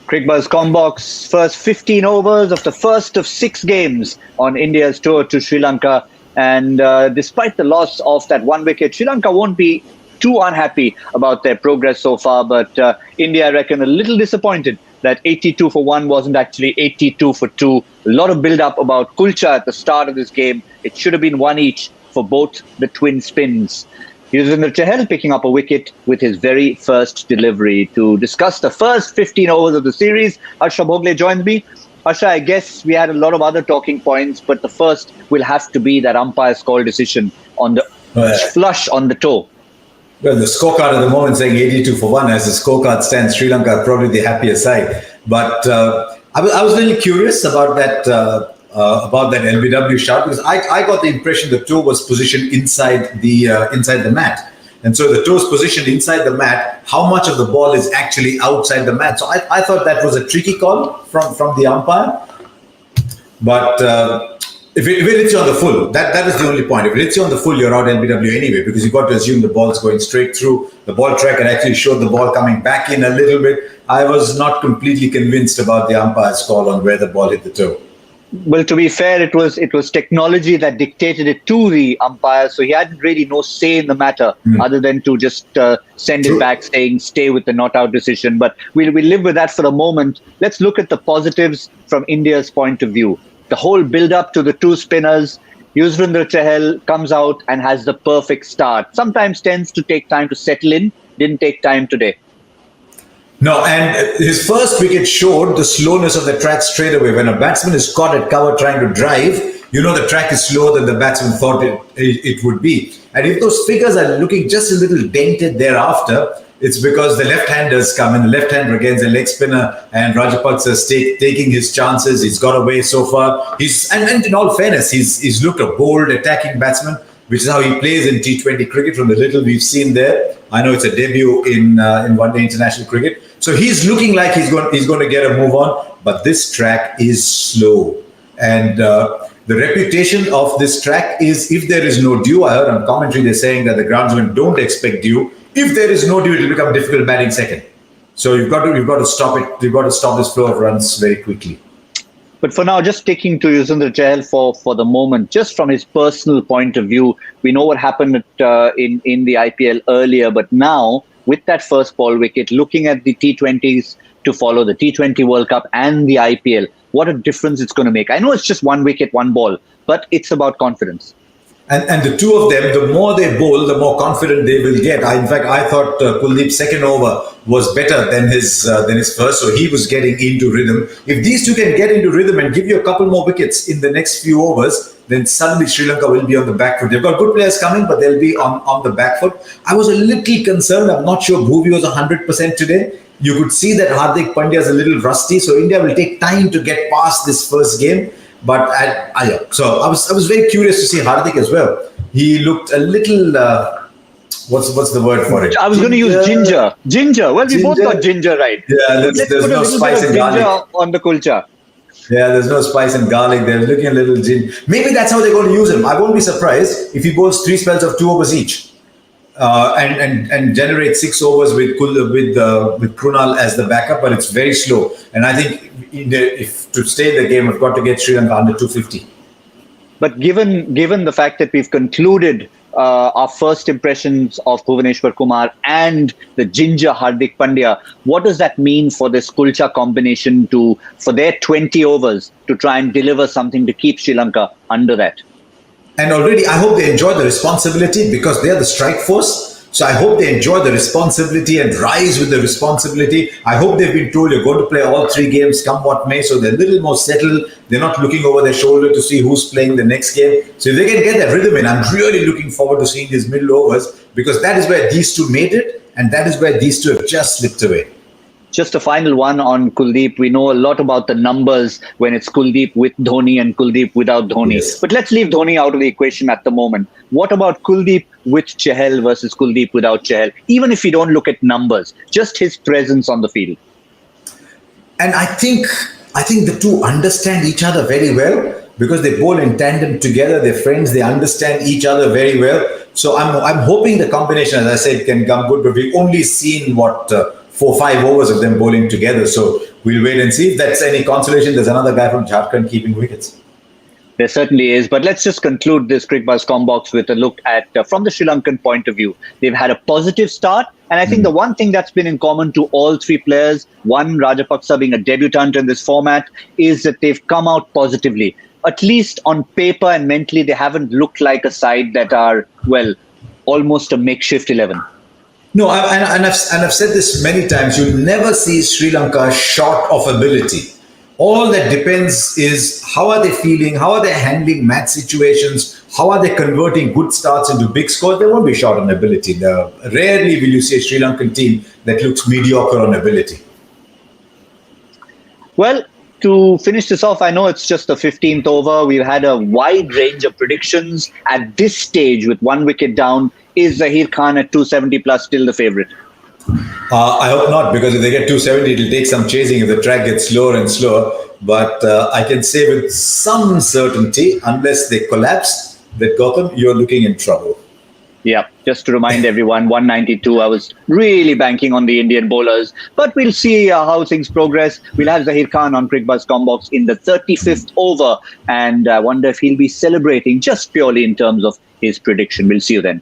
Cricbuzz Comm Box, first 15 overs of the first of 6 games on India's tour to Sri Lanka. And despite the loss of that one wicket, Sri Lanka won't be too unhappy about their progress so far. But India, I reckon, a little disappointed that 82 for 1 wasn't actually 82 for 2. A lot of build-up about Kulcha at the start of this game. It should have been 1 each for both the twin spins. Yuzvendra Chahal picking up a wicket with his very first delivery. To discuss the first 15 overs of the series, Harsha Bhogle joins me. Harsha, I guess we had a lot of other talking points, but the first will have to be that umpire's call decision on the flush on the toe. Well, the scorecard at the moment saying 82 for 1. As the scorecard stands, Sri Lanka are probably the happier side. But I was really curious about that LBW shot, because I got the impression the toe was positioned inside the mat. And so the toe is positioned inside the mat. How much of the ball is actually outside the mat? So I thought that was a tricky call from the umpire. But if it hits you on the full, that is the only point. If it hits you on the full, you're out LBW anyway, because you've got to assume the ball's going straight through. The ball tracker actually showed the ball coming back in a little bit. I was not completely convinced about the umpire's call on where the ball hit the toe. Well, to be fair, it was technology that dictated it to the umpire, so he had really no say in the matter other than to just send it back saying stay with the not out decision. But we'll live with that for a moment. Let's look at the positives from India's point of view. The whole build-up to the two spinners. Yuzvendra Chahal comes out and has the perfect start. Sometimes tends to take time to settle in. Didn't take time today. No, and his first wicket showed the slowness of the track straight away. When a batsman is caught at cover trying to drive, you know the track is slower than the batsman thought it would be. And if those figures are looking just a little dented thereafter, it's because the left-handers come in. The left-hander against the leg spinner, and Rajapaksa's taking his chances. He's got away so far. And in all fairness, he's looked a bold attacking batsman, which is how he plays in T20 cricket from the little we've seen there. I know it's a debut in one-day international cricket. So he's looking like he's going to get a move on, but this track is slow. And the reputation of this track is, if there is no dew, I heard on commentary they're saying that the groundsmen don't expect dew. If there is no dew, it will become difficult batting second. So you've got to stop it. You've got to stop this flow of runs very quickly. But for now, just sticking to Yuzvendra Chahal for the moment, just from his personal point of view, we know what happened in the IPL earlier, but now, with that first ball wicket, looking at the T20s to follow, the T20 World Cup and the IPL, what a difference it's going to make. I know it's just 1 wicket, 1 ball, but it's about confidence. And the two of them, the more they bowl, the more confident they will get. In fact, I thought Kuldeep's second over was better than his first, so he was getting into rhythm. If these two can get into rhythm and give you a couple more wickets in the next few overs, then suddenly Sri Lanka will be on the back foot. They've got good players coming, but they'll be on the back foot. I was a little concerned. I'm not sure Bhuvi was 100% today. You could see that Hardik Pandya is a little rusty, so India will take time to get past this first game. But so I was very curious to see Hardik as well. He looked a little what's the word for it? I was going to use ginger. Ginger. Well, we both got ginger right. Yeah, there's no spice and garlic on the kulcha. Yeah, there's no spice and garlic. They're looking a little ginger. Maybe that's how they're going to use him. I won't be surprised if he bowls 3 spells of 2 overs each, and generate 6 overs with Krunal as the backup. But it's very slow, and I think if to stay in the game, I've got to get Sri Lanka under 250. But given the fact that we've concluded our first impressions of Bhuvaneshwar Kumar and the ginger Hardik Pandya, what does that mean for this Kulcha combination for their 20 overs to try and deliver something to keep Sri Lanka under that? And already, I hope they enjoy the responsibility, because they are the strike force. So I hope they enjoy the responsibility and rise with the responsibility. I hope they've been told you're going to play all 3 games, come what may. So they're a little more settled. They're not looking over their shoulder to see who's playing the next game. So if they can get that rhythm in, I'm really looking forward to seeing these middle overs, because that is where these two made it, and that is where these two have just slipped away. Just a final one on Kuldeep. We know a lot about the numbers when it's Kuldeep with Dhoni and Kuldeep without Dhoni. Yes. But let's leave Dhoni out of the equation at the moment. What about Kuldeep with Chahal versus Kuldeep without Chahal? Even if you don't look at numbers, just his presence on the field. And I think the two understand each other very well, because they bowl in tandem together. They're friends. They understand each other very well. So I'm hoping the combination, as I said, can come good. But we've only seen 4 or 5 overs of them bowling together. So we'll wait and see. If that's any consolation, there's another guy from Jharkhand keeping wickets. There certainly is. But let's just conclude this Cricbuzz Comm Box with a look at, from the Sri Lankan point of view, they've had a positive start. And I think the one thing that's been in common to all three players, one, Rajapaksa being a debutant in this format, is that they've come out positively. At least on paper and mentally, they haven't looked like a side that are, well, almost a makeshift 11. No, I've said this many times. You'll never see Sri Lanka short of ability. All that depends is how are they feeling, how are they handling match situations, how are they converting good starts into big scores. They won't be short on ability. Rarely will you see a Sri Lankan team that looks mediocre on ability. Well, to finish this off, I know it's just the 15th over. We've had a wide range of predictions. At this stage, with 1 wicket down, is Zaheer Khan at 270 plus still the favourite? I hope not, because if they get 270, it'll take some chasing if the track gets slower and slower. But I can say with some certainty, unless they collapse, that Gautam, you're looking in trouble. Yeah, just to remind everyone, 192, I was really banking on the Indian bowlers. But we'll see how things progress. We'll have Zaheer Khan on Cricbuzz Comm Box in the 35th over. And I wonder if he'll be celebrating just purely in terms of his prediction. We'll see you then.